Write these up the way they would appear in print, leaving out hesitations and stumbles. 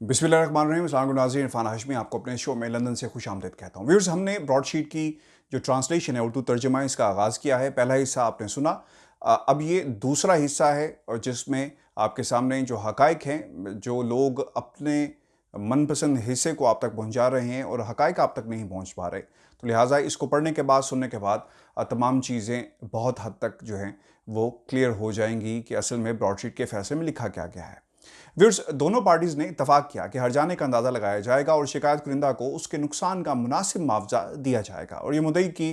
बिस्मिल्लाहिर्रहमानिर्रहीम। अस्सलाम वालेकुम नाज़रीन, इरफान हाशमी आपको अपने शो में लंदन से खुशामदीद कहता हूँ। व्यूअर्स, हमने ब्रॉडशीट की जो ट्रांसलेशन है, उर्दू तर्जुमा, इसका आगाज़ किया है। पहला हिस्सा आपने सुना। अब ये दूसरा हिस्सा है और जिसमें आपके सामने जो हक़ाइक़ हैं, जो लोग अपने मनपसंद हिस्से को आप तक पहुँचा रहे हैं और हक़ाइक़ आप तक नहीं पहुँच पा रहे, तो लिहाजा इसको पढ़ने के बाद, सुनने के बाद तमाम चीज़ें बहुत हद तक जो हैं वो क्लियर हो जाएंगी कि असल में ब्रॉडशीट के फैसले में लिखा क्या गया है। व्यूअर्स, दोनों पार्टीज ने इत्तफाक किया कि हर्जाने का अंदाजा लगाया जाएगा और शिकायत कुरिंदा को उसके नुकसान का मुनासिब मुआवजा दिया जाएगा और ये मुद्दई की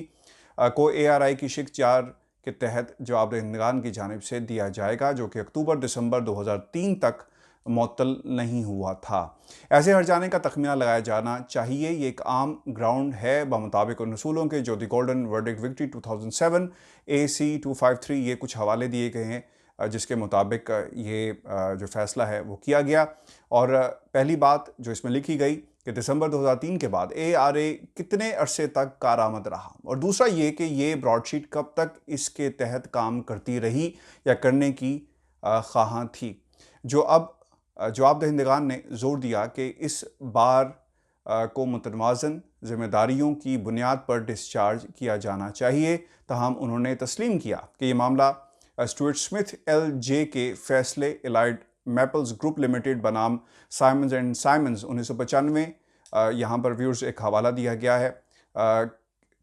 को ARI की शिक 4 के तहत जवाबदेहिंदगान की जानिब से दिया जाएगा, जो कि अक्टूबर-दिसंबर 2003 तक मुअत्तल नहीं हुआ था। ऐसे हर्जाने का तखमीना लगाया जाना चाहिए। ये एक आम ग्राउंड है बमुताबिक उन रसूलों के जो the golden verdict victory 2007 AC 253 ये कुछ हवाले दिए गए हैं, जिसके मुताबिक ये जो फ़ैसला है वो किया गया। और पहली बात जो इसमें लिखी गई कि दिसंबर 2003 के बाद ARA कितने अरसे तक कारआमद रहा, और दूसरा ये कि ये ब्रॉडशीट कब तक इसके तहत काम करती रही या करने की ख्वाहां थी। जो अब जवाबदेहिंदगान ने जोर दिया कि इस बार को मुतवाज़न जिम्मेदारियों की बुनियाद पर डिस्चार्ज किया जाना चाहिए। तहम उन्होंने तस्लीम किया कि यह मामला स्टुअर्ट स्मिथ LJ के फैसले एलाइड मैपल्स ग्रुप लिमिटेड बनाम साइमंस एंड साइमंस 1995 यहाँ पर व्यूअर्स एक हवाला दिया गया है।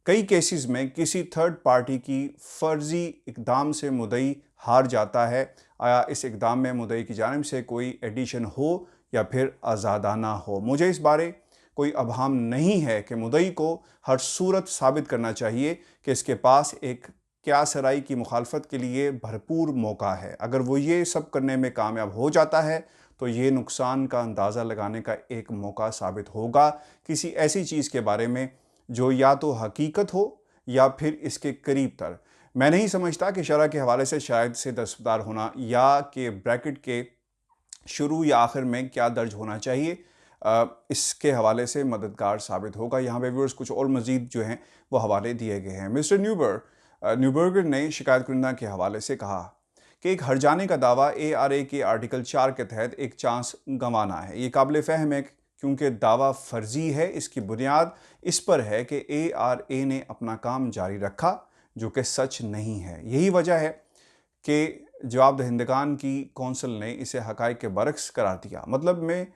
कई केसेस में किसी थर्ड पार्टी की फर्जी इकदाम से मुद्दई हार जाता है। आया इस इकदाम में मुद्दई की जानिब से कोई एडिशन हो या फिर आज़ादाना हो। मुझे इस बारे कोई अबहम नहीं है कि मुद्दई को हर सूरत साबित करना चाहिए कि इसके पास एक क्या सराई की मुखालफत के लिए भरपूर मौका है। अगर वो ये सब करने में कामयाब हो जाता है तो ये नुकसान का अंदाज़ा लगाने का एक मौका साबित होगा किसी ऐसी चीज़ के बारे में जो या तो हकीकत हो या फिर इसके करीब तर। मैं नहीं समझता कि शरअ के हवाले से शायद से दस्तबरदार होना या कि ब्रैकेट के शुरू या आखिर में क्या दर्ज होना चाहिए, इसके हवाले से मददगार साबित होगा। यहाँ पे व्यूअर्स कुछ और मज़ीद जो हैं वो हवाले दिए गए हैं। मिस्टर न्यूबर्गर ने शिकायत कुरिंदा के हवाले से कहा कि एक हर्जाने का दावा ARA के आर्टिकल 4 के तहत एक चांस गंवाना है। ये काबिल फ़हम है क्योंकि दावा फर्जी है। इसकी बुनियाद इस पर है कि ARA ने अपना काम जारी रखा, जो कि सच नहीं है। यही वजह है कि जवाबदेहिंदगान की कौंसिल ने इसे हक़ाइक़ के बरक्स करार दिया। मतलब में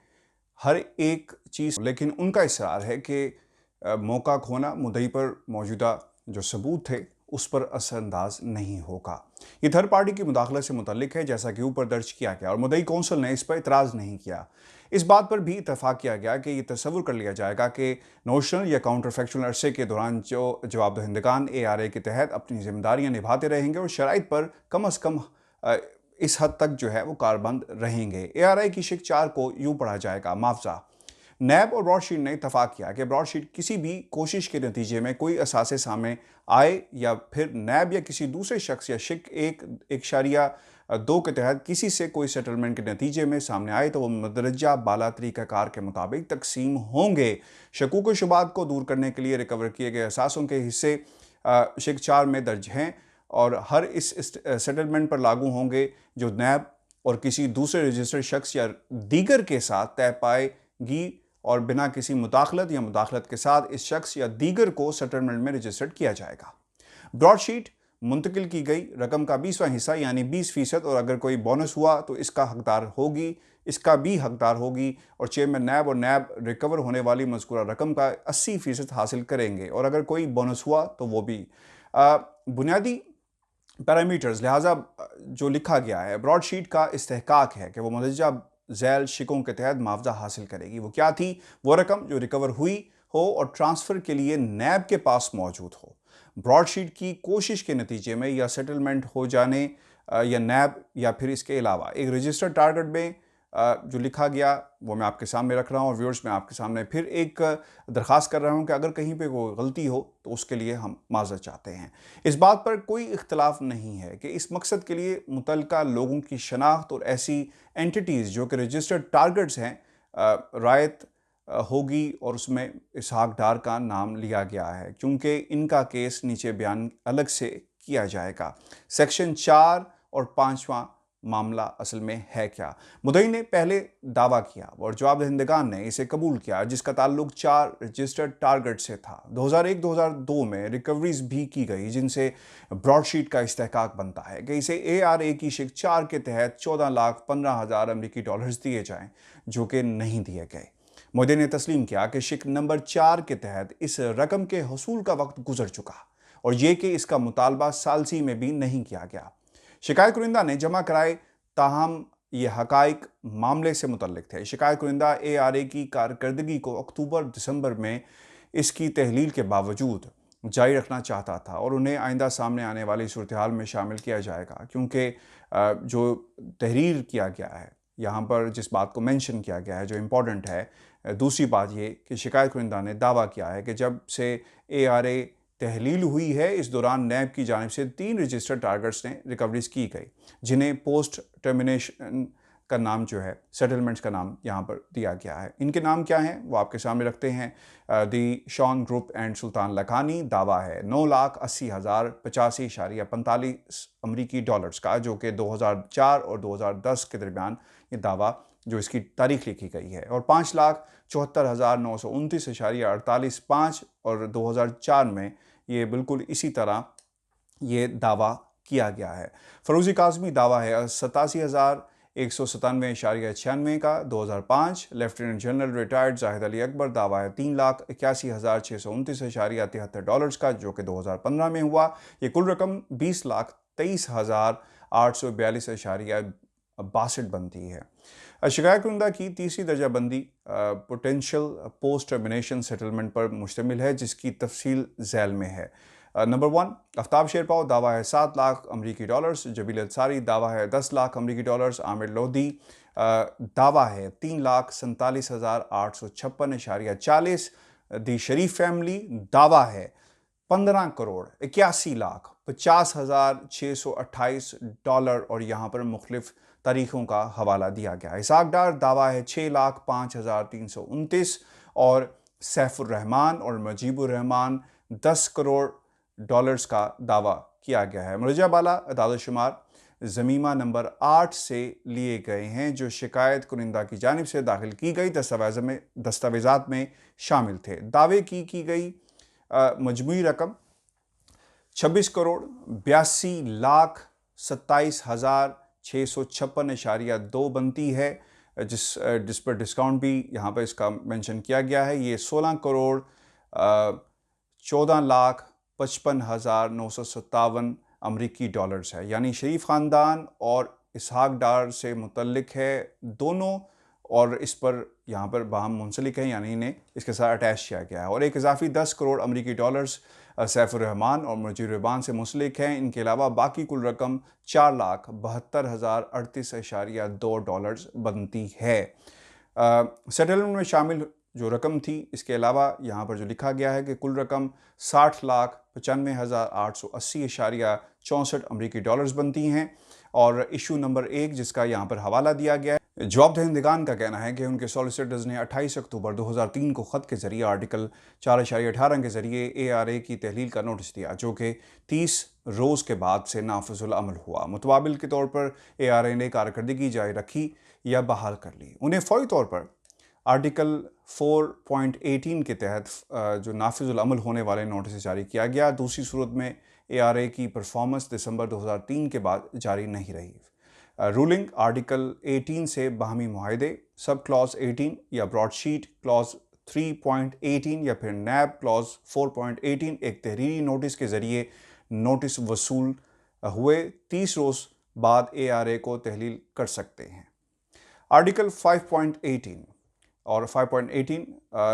हर एक चीज़, लेकिन उनका इसरार है कि मौका खोना मुद्दई पर मौजूदा जो सबूत थे उस पर असरअंदाज नहीं होगा। ये थर्ड पार्टी की मुदाखलत से मुतल्लिक है, जैसा कि ऊपर दर्ज किया गया, और मुद्दई कौंसिल ने इस पर इतराज़ नहीं किया। इस बात पर भी इत्तफाक किया गया कि यह तस्वुर कर लिया जाएगा कि नोशनल या काउंटर फैक्चुअल अरसे के दौरान जो जवाबदेहिंदगान ARA के तहत अपनी जिम्मेदारियाँ निभाते रहेंगे और शराइत पर कम अज़ कम इस हद तक जो है वो कारबंद रहेंगे। ARA की शिक 4 को यूँ पढ़ा जाएगा, मुआवजा। नैब और ब्रॉडशीट ने इत्तफाक किया कि ब्रॉडशीट किसी भी कोशिश के नतीजे में कोई असासे सामने आए या फिर नैब या किसी दूसरे शख्स या शिक 1.2 के तहत किसी से कोई सेटलमेंट के नतीजे में सामने आए तो वो मदरजा बाला तरीक़ाकार के मुताबिक तकसीम होंगे। शकूक व शुबात को दूर करने के लिए रिकवर किए गए असासों के हिस्से शिक 4 में दर्ज हैं और हर इस सेटलमेंट पर लागू होंगे जो नैब और किसी दूसरे रजिस्टर्ड शख्स या दीगर के साथ तय पाएगी और बिना किसी मुदाखलत या मुदाखलत के साथ इस शख्स या दीगर को सेटलमेंट में रजिस्टर्ड किया जाएगा। ब्रॉडशीट मुंतकिल की गई रकम का 20वां हिस्सा यानी 20% और अगर कोई बोनस हुआ तो इसका भी हकदार होगी और चेयरमैन नैब और नैब रिकवर होने वाली मज़कूरा रकम का 80% हासिल करेंगे और अगर कोई बोनस हुआ तो वो भी। बुनियादी पैरामीटर्स लिहाजा जो लिखा गया है, ब्रॉडशीट का इस्तेहकाक है कि वो मदरजा झैल शिकों के तहत मुआवजा हासिल करेगी। वो क्या थी? वो रकम जो रिकवर हुई हो और ट्रांसफ़र के लिए नैब के पास मौजूद हो। ब्रॉडशीट की कोशिश के नतीजे में या सेटलमेंट हो जाने या नैब या फिर इसके अलावा एक रजिस्टर्ड टारगेट में जो लिखा गया वो मैं आपके सामने रख रहा हूँ। और व्यूअर्स, मैं आपके सामने फिर एक दरख्वास्त कर रहा हूँ कि अगर कहीं पे कोई गलती हो तो उसके लिए हम माज़रत चाहते हैं। इस बात पर कोई इख्तलाफ नहीं है कि इस मकसद के लिए मुतल्लिका लोगों की शनाख्त और ऐसी एंटिटीज़ जो कि रजिस्टर्ड टारगेट्स हैं रायत होगी और उसमें इसहाक डार का नाम लिया गया है क्योंकि इनका केस नीचे बयान अलग से किया जाएगा। सेक्शन 4 और 5वां मामला असल में है क्या। मुद्दई ने पहले दावा किया और जवाबदहिंदगान ने इसे कबूल किया, जिसका ताल्लुक 4 रजिस्टर्ड टारगेट से था। 2001-2002 में रिकवरीज भी की गई, जिनसे ब्रॉडशीट का इस्तेहकाक बनता है कि इसे ARA की शिक 4 के तहत 14,15,000 अमरीकी डॉलर्स दिए जाएं, जो कि नहीं दिए गए। मोदी ने तस्लीम किया कि शिक नंबर 4 के तहत इस रकम के हसूल का वक्त गुजर चुका और यह कि इसका मुतालबा सालसी में भी नहीं किया गया। शिकायत कुरिंदा ने जमा कराए, ताहम ये हकाइक मामले से मुतल्लिक थे। शिकायत कुरिंदा ARA की कारकर्दगी को अक्टूबर-दिसंबर में इसकी तहलील के बावजूद जारी रखना चाहता था और उन्हें आइंदा सामने आने वाली सूरत हाल में शामिल किया जाएगा, क्योंकि जो तहरीर किया गया है, यहाँ पर जिस बात को मेंशन किया गया है जो इम्पोर्टेंट है, दूसरी बात ये कि शिकायत कुरिंदा ने दावा किया है कि जब से ARA तहलील हुई है, इस दौरान नैब की जानिब से 3 रजिस्टर्ड टारगेट्स ने रिकवरीज की गई, जिन्हें पोस्ट टर्मिनेशन का नाम जो है, सेटलमेंट्स का नाम यहाँ पर दिया गया है। इनके नाम क्या हैं वो आपके सामने रखते हैं। दी Shawn group and sultan Lakhani दावा है 9,80,085.45 अमरीकी डॉलर्स का, जो कि 2004 और 2010 के दरमियान ये दावा जो इसकी तारीख लिखी गई है, और 5,74,929.48 और 2004 में ये बिल्कुल इसी तरह ये दावा किया गया है। फरोजी काजमी दावा है 87,197.96 का 2005। Lieutenant general retired Zahid Ali Akbar दावा है 3,81,629.73 डॉलर्स का, जो कि 2015 में हुआ। ये कुल रकम 20,23,842.62 बनती है। शिकायत कुरिंदा की तीसरी दर्जा बंदी पोटेंशियल पोस्ट टर्मिनेशन सेटलमेंट पर मुश्तमिल है, जिसकी तफसील झैल में है। नंबर 1, आफ्ताब शेरपाव दावा है 7 लाख अमरीकी डॉलर्स। जबील अंसारी दावा है 10 लाख अमरीकी डॉलर्स। आमिर लोधी दावा है 3,47,856.40। दी शरीफ फैमिली दावा है 15,81,50,628 डॉलर और यहाँ पर मुख्तलिफ तारीखों का हवाला दिया गया। इसाक डार दावा है 6,05,329 और सैफुर रहमान और मुजीबुर रहमान 10 करोड़ डॉलर्स का दावा किया गया है। मुरजा बाला अदालत शुमार ज़मीमा नंबर 8 से लिए गए हैं, जो शिकायत कुरिंदा की जानिब से दाखिल की गई दस्तावेज़ात में शामिल थे। दावे की गई मजमूई रकम 26 करोड़ 82,27,656.2 बनती है, जिस पर डिस्काउंट भी यहाँ पर इसका मेंशन किया गया है। ये 16 करोड़ 14,55,957 अमरीकी डॉलर्स है, यानी शरीफ ख़ानदान और इसहाक डार से मुतल्लिक है दोनों, और इस पर यहाँ पर बाहम मुंसलिक है, यानी इन्हें इसके साथ अटैच किया गया है। और एक इजाफी 10 करोड़ अमरीकी डॉलर्स सैफुर रहमान और मुजीबुर रहमान से मुंसलिक हैं। इनके अलावा बाकी कुल रकम 4,72,038.2 डॉलर्स बनती है। सेटलमेंट में शामिल जो रकम थी, इसके अलावा यहाँ पर जो लिखा गया है कि कुल रकम 60,95,880.64 अमरीकी डॉलर्स बनती हैं। और इशू नंबर 1 जिसका यहाँ पर हवाला दिया गया है, जवाबदहिंदगान का कहना है कि उनके सॉलिसिटर्स ने 28 अक्टूबर 2003 को ख़त के ज़रिए आर्टिकल 4.18 के ज़रिए ARA की तहलील का नोटिस दिया, जो कि 30 रोज़ के बाद से नाफिजुल अमल हुआ। मुतबाबिल के तौर पर ARA ने कारकर्दगी जारी रखी या बहाल कर ली। उन्हें फ़ौरी तौर पर आर्टिकल 4.18 के तहत जो नाफिजुल अमल होने वाले नोटिस जारी किया गया। दूसरी सूरत में ARA की परफॉर्मेंस दिसंबर 2003 के बाद जारी नहीं रही। रूलिंग आर्टिकल 18 से बाहमी मुआहदे, सब क्लॉज 18 या ब्रॉडशीट क्लॉज 3.18 या फिर नैब क्लॉज 4.18 एक तहरीरी नोटिस के ज़रिए नोटिस वसूल हुए 30 रोज़ बाद ARA को तहलील कर सकते हैं। आर्टिकल 5.18 और 5.18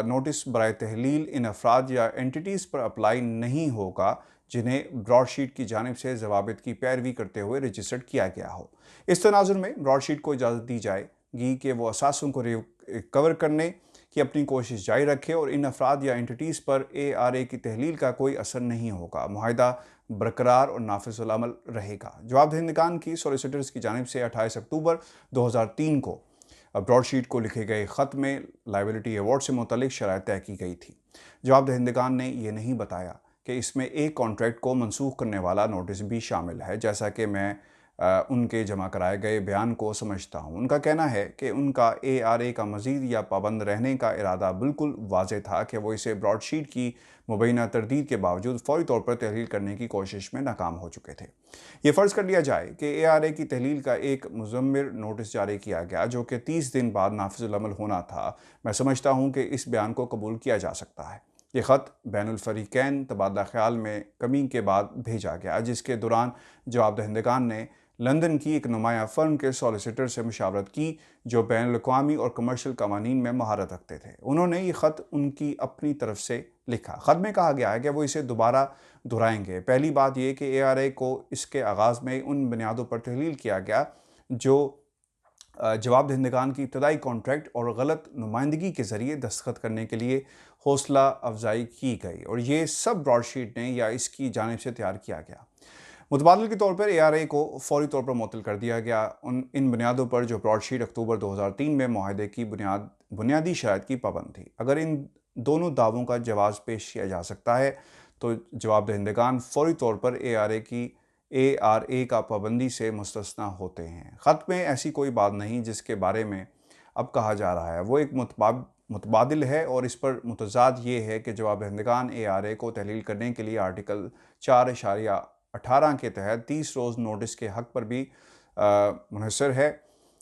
नोटिस बराए तहलील इन अफराद या एंटिटीज़ पर अप्लाई नहीं होगा जिन्हें ब्रॉडशीट की जानिब से ज़वाबित की पैरवी करते हुए रजिस्टर्ड किया गया हो। इस तनाजुर में ब्रॉडशीट को इजाज़त दी जाएगी कि वो असासों को रिकवर करने की अपनी कोशिश जारी रखे और इन अफराद या एंटिटीज़ पर ARA की तहलील का कोई असर नहीं होगा। मुआहदा बरकरार और नाफिजुल अमल रहेगा। जवाबदहिंदगान की सॉलिसिटर्स की जानिब से 28 अक्टूबर 2003 को ब्रॉडशीट को लिखे गए ख़त में लाइबिलिटी अवार्ड से मुतल्लिक शराइत तय की गई थी। जवाबदहिंदगान ने यह नहीं बताया कि इसमें एक कॉन्ट्रैक्ट को मनसूख करने वाला नोटिस भी शामिल है, जैसा कि मैं उनके जमा कराए गए बयान को समझता हूँ। उनका कहना है कि उनका ARA का मज़ीद या पाबंद रहने का इरादा बिल्कुल वाज़ेह था कि वो इसे ब्रॉडशीट की मुबैना तरदीद के बावजूद फौरी तौर पर तहलील करने की कोशिश में नाकाम हो चुके थे। ये फ़र्ज़ कर लिया जाए कि ARA की तहलील का एक मुज़म्मिर नोटिस जारी किया गया जो कि 30 दिन बाद नाफिज़ुल अमल होना था। मैं समझता हूँ कि इस बयान को कबूल किया जा सकता है। ये ख़त बैनुल फ़रीक़ैन तबादला ख़याल में कमी के बाद भेजा गया, जिसके दौरान जवाब दहिंदगान ने लंदन की एक नुमाया फ़र्म के सॉलिसिटर से मुशावरत की जो बैनुल-अक़वामी और कमर्शियल क़वानीन में महारत रखते थे। उन्होंने ये ख़त उनकी अपनी तरफ से लिखा। ख़त में कहा गया है कि वो इसे दोबारा दोहराएंगे। पहली बात यह कि ARA को इसके आगाज़ में उन बुनियादों पर तहलील किया गया जो जवाब दहिंदगान की इब्तदाई कॉन्ट्रैक्ट और गलत नुमाइंदगी के ज़रिए दस्तखत करने के लिए हौसला अफजाई की गई और ये सब ब्रॉडशीट ने या इसकी जानिब से तैयार किया गया। मुतबादिल के तौर पर ARA को फौरी तौर पर मुअत्तल कर दिया गया इन बुनियादों पर जो ब्रॉडशीट अक्टूबर 2003 में मुआहदे की बुनियादी शराइत की पाबंद थी। अगर इन दोनों दावों का जवाब पेश किया जा सकता है तो जवाब दहिंदगान फौरी तौर पर ARA का पाबंदी से मुस्तस्ना होते हैं। ख़त में ऐसी कोई बात नहीं जिसके बारे में अब कहा जा रहा है वो एक मुतबादिल है और इस पर मुतज़ाद ये है कि जवाब दहिंदगान ARA को तहलील करने के लिए आर्टिकल 4.18 के तहत 30 रोज़ नोटिस के हक़ पर भी मुनहसर है।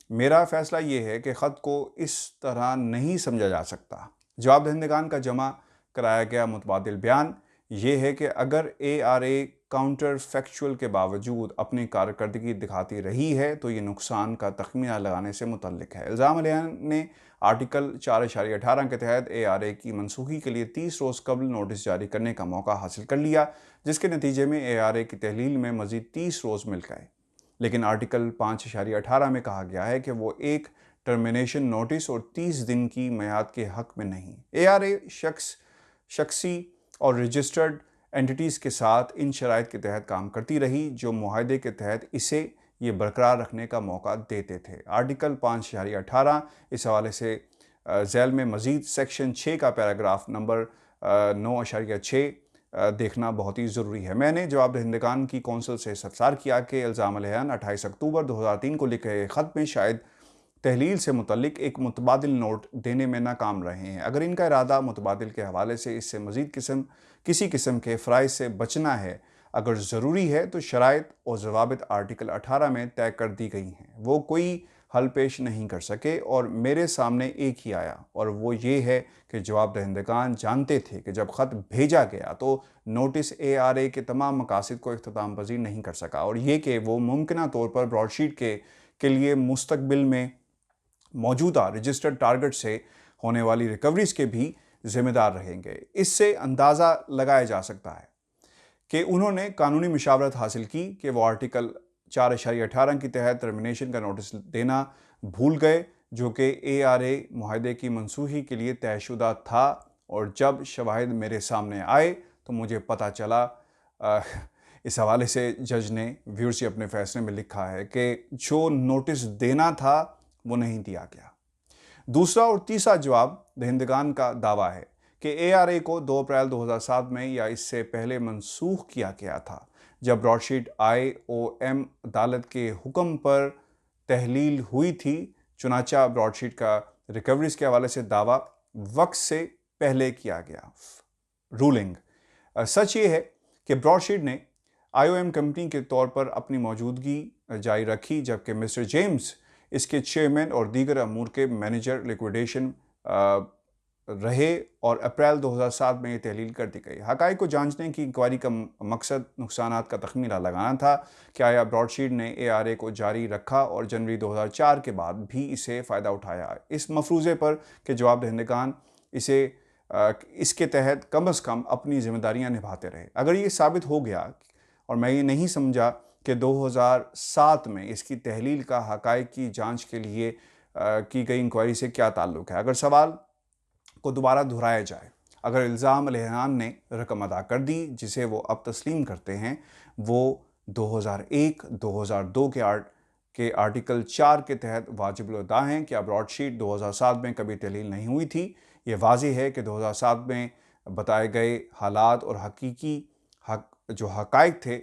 मेरा फ़ैसला ये है कि ख़त को इस तरह नहीं समझा जा सकता। जवाब दहिंदगान का जमा कराया गया मुतबादिल बयान ये है कि अगर ARA काउंटर फैक्चुअल के बावजूद अपनी कारकर्दगी दिखाती रही है तो ये नुकसान का तखमीना लगाने से मुतल्लिक है। इल्ज़ाम अलैन ने आर्टिकल 4.18 के तहत ARA की मनसूखी के लिए 30 रोज़ कबल नोटिस जारी करने का मौका हासिल कर लिया, जिसके नतीजे में ARA की तहलील में मज़ीद 30 रोज़ मिल गए। लेकिन आर्टिकल 5.18 में कहा गया है कि वो एक टर्मिनेशन नोटिस और 30 दिन की मियाद के हक़ में नहीं। ARA शख्सी और रजिस्टर्ड एंटिटीज़ के साथ इन शराइत के तहत काम करती रही जो मुआहदे के तहत इसे ये बरकरार रखने का मौका देते थे। आर्टिकल 5.18 इस हवाले से झैल में मज़ीद सेक्शन 6 का पैराग्राफ नंबर 9.6 देखना बहुत ही ज़रूरी है। मैंने जवाब दहिंदगान की कौंसल से इस्तफसार किया कि इल्ज़ाम अलैन 28 अक्टूबर 2003 को लिखे गए ख़त में शायद तहलील से मुतल्लिक एक मुतबादिल नोट देने में नाकाम रहे हैं। अगर इनका इरादा मुतबादिल के हवाले से इससे मज़ीद किसी किस्म के फ़राइज़ से बचना है, अगर ज़रूरी है तो शराइत और ज़वाबित आर्टिकल 18 में तय कर दी गई हैं। वो कोई हल पेश नहीं कर सके और मेरे सामने एक ही आया और वो ये है कि जवाब दहिंदगान जानते थे कि जब ख़त भेजा गया तो नोटिस ARA के तमाम मकासद को इख्तिताम पज़ीर नहीं कर सका और ये कि वो मुमकिना तौर पर ब्रॉडशीट के लिए मुस्तकबिल में मौजूदा रजिस्टर्ड टारगेट से होने वाली रिकवरीज के भी जिम्मेदार रहेंगे। इससे अंदाज़ा लगाया जा सकता है कि उन्होंने कानूनी मशावरत हासिल की कि वो आर्टिकल 4.18 के तहत टर्मिनेशन का नोटिस देना भूल गए जो कि ARA मुआहदे की मनसूखी के लिए तयशुदा था और जब शवाहिद मेरे सामने आए तो मुझे पता चला। इस हवाले से जज ने व्यूअर्स से अपने फैसले में लिखा है कि जो नोटिस देना था वो नहीं दिया गया। दूसरा और तीसरा जवाब दहिंदगान का दावा है कि ARA को 2 अप्रैल 2007 में या इससे पहले मनसूख किया गया था जब ब्रॉडशीट IOM अदालत के हुक्म पर तहलील हुई थी। चुनाचा ब्रॉडशीट का रिकवरीज के हवाले से दावा वक्त से पहले किया गया। रूलिंग सच ये है कि ब्रॉडशीट ने IOM कंपनी के तौर पर अपनी मौजूदगी जारी रखी जबकि मिस्टर जेम्स इसके चेयरमैन और दीगर अमूर के मैनेजर लिक्विडेशन रहे और अप्रैल 2007 में ये तहलील कर दी गई। हक़ाइक़ को जांचने की इंक्वायरी का मकसद नुकसानात का तखमीना लगाना था कि आया ब्रॉडशीट ने ARA को जारी रखा और जनवरी 2004 के बाद भी इसे फ़ायदा उठाया इस मफरूज़े पर कि जवाब दहिंदगान इसके तहत कम अज़ कम अपनी ज़िम्मेदारियाँ निभाते रहे। अगर ये साबित हो गया और मैं ये नहीं समझा कि 2007 में इसकी तहलील का हक़ाइक़ की जांच के लिए की गई इंक्वायरी से क्या ताल्लुक़ है। अगर सवाल को दोबारा दोहराया जाए, अगर इल्ज़ाम अलैन ने रकम अदा कर दी जिसे वो अब तस्लीम करते हैं वो 2001-2002 के आर्टिकल 4 के तहत वाजिब अदा हैं। क्या ब्रॉडशीट 2007 में कभी तहलील नहीं हुई थी? ये वाज़ेह है कि 2007 में बताए गए हालात और हकीकी जो हक़ाइक़ थे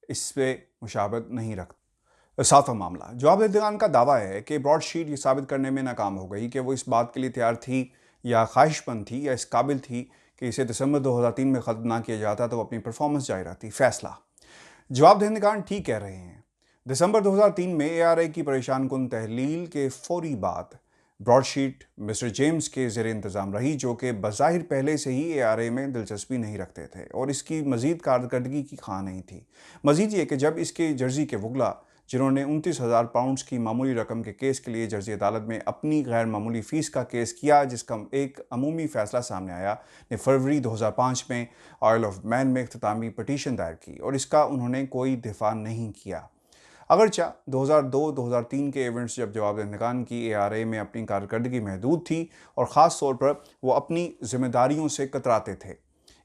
इस पर मुशाबहत नहीं रखते। सातवां मामला, जवाबदेहिगान का दावा है कि ब्रॉडशीट ये साबित करने में नाकाम हो गई कि वो इस बात के लिए तैयार थी या ख्वाहिशमंद थी या इस काबिल थी कि इसे दिसंबर 2003 में ख़त्म ना किया जाता तो वो अपनी परफॉर्मेंस जारी रखती। फैसला, जवाबदेहिगान ठीक कह रहे हैं। दिसंबर 2003 में एआरआई की परेशान कुन तहलील के फौरी बाद ब्रॉडशीट मिस्टर जेम्स के ज़ेर इंतज़ाम रही, जो कि बज़ाहिर पहले से ही एआरआई में दिलचस्पी नहीं रखते थे और इसकी मज़ीद कारकर्दगी की खां नहीं थी। मज़ीद ये कि जब इसके जर्सी के वकला, जिन्होंने 29,000 पाउंड्स की मामूली रकम के केस के लिए जर्सी अदालत में अपनी गैर मामूली फ़ीस का केस किया, जिसका एक अमूमी फ़ैसला सामने आया, ने फरवरी 2005 में आयल ऑफ मैन में इख्तितामी पटिशन दायर की और इसका उन्होंने कोई दिफा नहीं किया। अगरचा 2002-2003 के इवेंट्स जब जवाबदेहिगान की एआरआई में अपनी कारकर्दगी महदूद थी और ख़ास तौर पर वो अपनी जिम्मेदारियों से कतराते थे।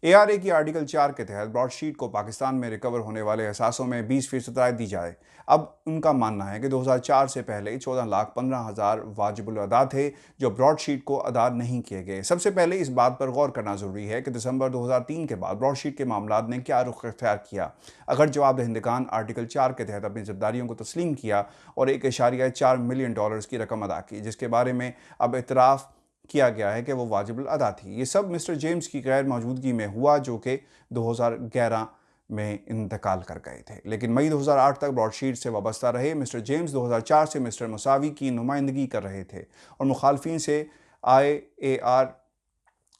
एआरआई की आर्टिकल 4 के तहत ब्रॉडशीट को पाकिस्तान में रिकवर होने वाले असासों में 20% रायत दी जाए। अब उनका मानना है कि 2004 से पहले 14,15,000 वाजिबुल अदा थे जो ब्रॉडशीट को अदा नहीं किए गए। सबसे पहले इस बात पर गौर करना जरूरी है कि दिसंबर 2003 के बाद ब्रॉडशीट के मामलात ने क्या रुख अख्तियार किया। अगर जवाबदेहिगान आर्टिकल 4 के तहत अपनी जिम्मेदारियों को तस्लीम किया और $1.4 मिलियन की रकम अदा की, जिसके बारे में अब इतराफ़ किया गया है कि वो वाजिबुल अदा थी। ये सब मिस्टर जेम्स की गैर मौजूदगी में हुआ, जो कि 2011 में इंतकाल कर गए थे, लेकिन मई 2008 तक ब्रॉडशीट से वाबस्ता रहे। मिस्टर जेम्स 2004 से मिस्टर मुसावी की नुमाइंदगी कर रहे थे और मुखालफिन से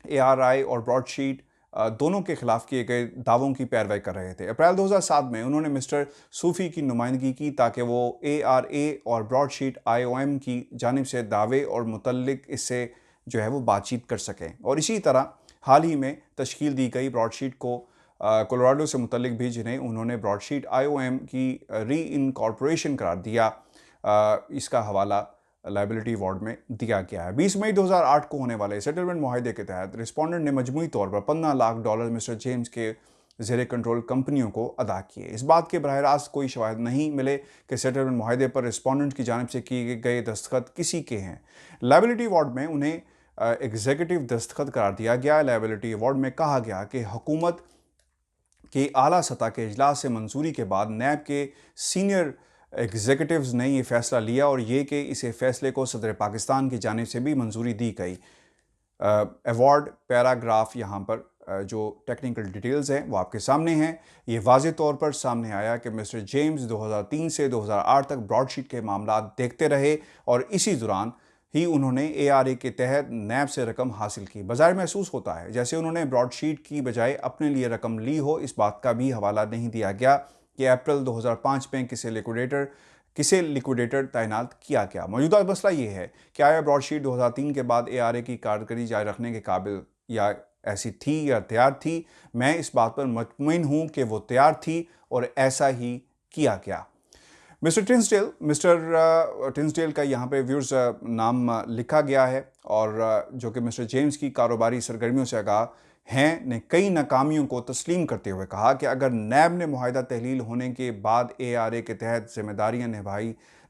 एआरआई और ब्रॉडशीट दोनों के खिलाफ किए गए दावों की पैरवी कर रहे थे। अप्रैल 2007 में उन्होंने मिस्टर सूफी की नुमाइंदगी की ताकि वो एआरए और ब्रॉडशीट आईओएम की जानिब से दावे और मुतल्लिक इससे जो है वो बातचीत कर सकें। और इसी तरह हाल ही में तश्कील दी गई ब्रॉडशीट को कोलोराडो से मुतल्लिक भी, जिन्हें उन्होंने ब्रॉडशीट आईओएम की री इनकॉर्पोरेशन करार दिया, इसका हवाला लाइबिलिटी वार्ड में दिया गया है। 20 मई 2008 को होने वाले सेटलमेंट मुआहदे के तहत रिस्पोंडेंट ने मजमूई तौर पर $15 लाख मिस्टर जेम्स के ज़ेर कंट्रोल कंपनियों को अदा किए। इस बात के बरह रास्त कोई शवाहिद नहीं मिले कि सेटलमेंट मुआहदे पर रिस्पोंडेंट की जानिब से किए गए दस्तखत किसी के हैं। लाइबिलिटी वार्ड में उन्हें एग्जीक्यूटिव दस्तखत करार दिया गया। लाइबिलिटी वार्ड में कहा गया कि हुकूमत के आला सतह के इजलास से मंजूरी के बाद नैब के सीनियर एग्जीक्यूटिव्स ने यह फैसला लिया और ये कि इसे फैसले को सदर पाकिस्तान की जानिब से भी मंजूरी दी गई। अवार्ड पैराग्राफ यहाँ पर जो टेक्निकल डिटेल्स हैं वो आपके सामने हैं। ये वाज़े तौर पर सामने आया कि मिस्टर जेम्स 2003 से 2008 तक ब्रॉडशीट के मामला देखते रहे और इसी दौरान ही उन्होंने एआरए के तहत नैब से रकम हासिल की। बाजार महसूस होता है जैसे उन्होंने ब्रॉडशीट की बजाय अपने लिए रकम ली हो। इस बात का भी हवाला नहीं दिया गया कि अप्रैल 2005 में किसे लिक्विडेटर तैनात किया गया। मौजूदा मसला ये है कि आया ब्रॉडशीट 2003 के बाद एआरए की कारकर्दगी जारी रखने के काबिल या ऐसी थी या तैयार थी। मैं इस बात पर मुतमईन हूँ कि वो तैयार थी और ऐसा ही किया गया। मिस्टर टिंसडेल का यहाँ पे व्यूअर्स नाम लिखा गया है और जो कि मिस्टर जेम्स की कारोबारी सरगर्मियों से आगाह हैं, ने कई नाकामियों को तस्लीम करते हुए कहा कि अगर नैब ने मुआहदा तहलील होने के बाद एआरए के तहत जिम्मेदारियां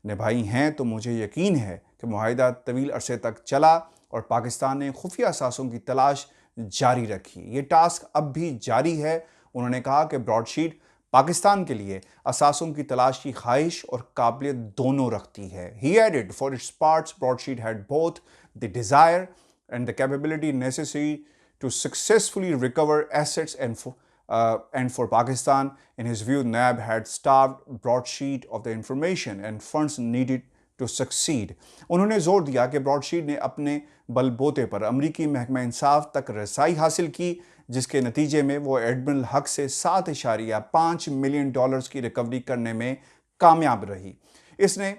निभाई हैं तो मुझे यकीन है कि मुआहदा तवील अरसे तक चला और पाकिस्तान ने खुफिया असासों की तलाश जारी रखी। ये टास्क अब भी जारी है। उन्होंने कहा कि ब्रॉडशीट पाकिस्तान के लिए असासों की तलाश की ख्वाहिश और काबिलियत दोनों रखती है। He added, for its parts, broadsheet had both the desire and the capability necessary to successfully recover assets and for Pakistan, in his view, NAB had starved broadsheet of the information and funds needed to succeed. उन्होंने जोर दिया कि broadsheet ने अपने बलबोते पर अमरीकी महकमा इंसाफ तक रसाई हासिल की, जिसके नतीजे में वो एडमिरल हक से $7.5 मिलियन की रिकवरी करने में कामयाब रही। इसने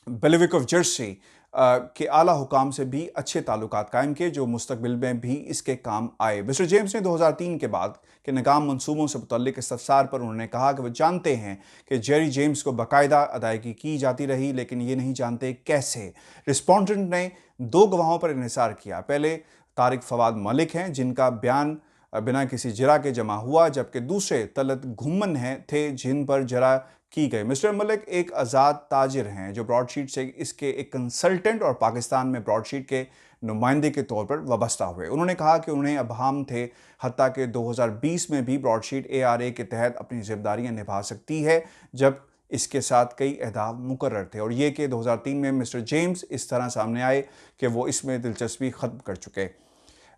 बेलिविक ऑफ जर्सी के आला हुकाम से भी अच्छे ताल्लुकात कायम किए जो मुस्तकबिल में भी इसके काम आए। मिस्टर जेम्स ने 2003 के बाद के नाकाम मंसूबों से मुतल्लिक इस्तफसार पर उन्होंने कहा कि वो जानते हैं कि जेरी जेम्स को बाकायदा अदायगी की जाती रही, लेकिन ये नहीं जानते कैसे। रिस्पोंडेंट ने 2 गवाहों पर इन्हिसार किया। पहले तारिक फवाद मलिक हैं, जिनका बयान बिना किसी जरा के जमा हुआ, जबकि दूसरे तलत घुम्मन थे जिन पर जरा की गई। मिस्टर मलिक एक आज़ाद ताजिर हैं जो ब्रॉडशीट से इसके एक कंसल्टेंट और पाकिस्तान में ब्रॉडशीट के नुमाइंदे के तौर पर वाबस्ता हुए। उन्होंने कहा कि उन्हें अबहाम थे, हत्ता कि 2020 में भी ब्रॉडशीट एआरए के तहत अपनी जिम्मेदारियां निभा सकती है, जब इसके साथ कई अहदाफ मुकर्रर थे और ये कि 2003 में मिस्टर जेम्स इस तरह सामने आए कि वो इसमें दिलचस्पी ख़त्म कर चुके।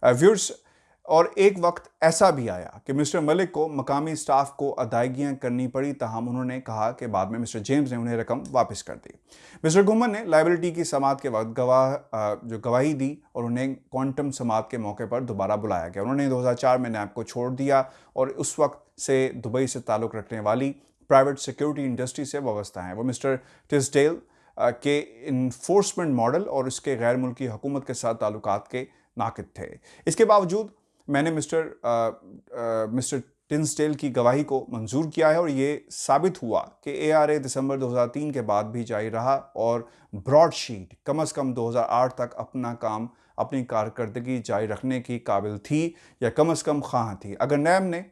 व्यूअर्स, और एक वक्त ऐसा भी आया कि मिस्टर मलिक को मकामी स्टाफ को अदायगियां करनी पड़ी, ताहम उन्होंने कहा कि बाद में मिस्टर जेम्स ने उन्हें रकम वापस कर दी। मिस्टर घुमन ने लाइबिलिटी की समाअत के वक्त गवाही दी और उन्हें क्वांटम समाअत के मौके पर दोबारा बुलाया गया। उन्होंने 2004 में नैब को छोड़ दिया और उस वक्त से दुबई से ताल्लुक़ रखने वाली प्राइवेट सिक्योरिटी इंडस्ट्री से वाबस्ता हैं। वो मिस्टर टिसडेल के इन्फोर्समेंट मॉडल और उसके गैर मुल्की हुकूमत के साथ ताल्लुकात के नाकिद थे। इसके बावजूद मैंने मिस्टर टिसडेल की गवाही को मंजूर किया है और ये साबित हुआ कि ARA दिसंबर 2003 के बाद भी जारी रहा और ब्रॉडशीट कम से कम 2008 तक अपनी कारकर्दगी जारी रखने की काबिल थी या कम से कम ख़्वाह थी। अगर नैब ने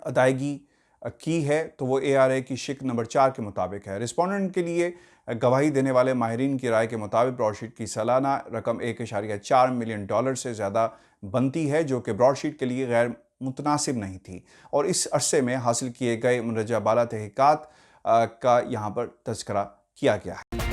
अदायगी की है तो वो ARA की शिक नंबर 4 के मुताबिक है। रिस्पोंडेंट के लिए गवाही देने वाले माहिरीन की राय के मुताबिक ब्रॉडशीट की सालाना रकम $1.4 मिलियन से ज़्यादा बनती है, जो कि ब्रॉडशीट के लिए गैर मुतनासिब नहीं थी और इस अरसे में हासिल किए गए मुंदरजा बाला तहक़ीक़ात का यहाँ पर तज़किरा किया गया है।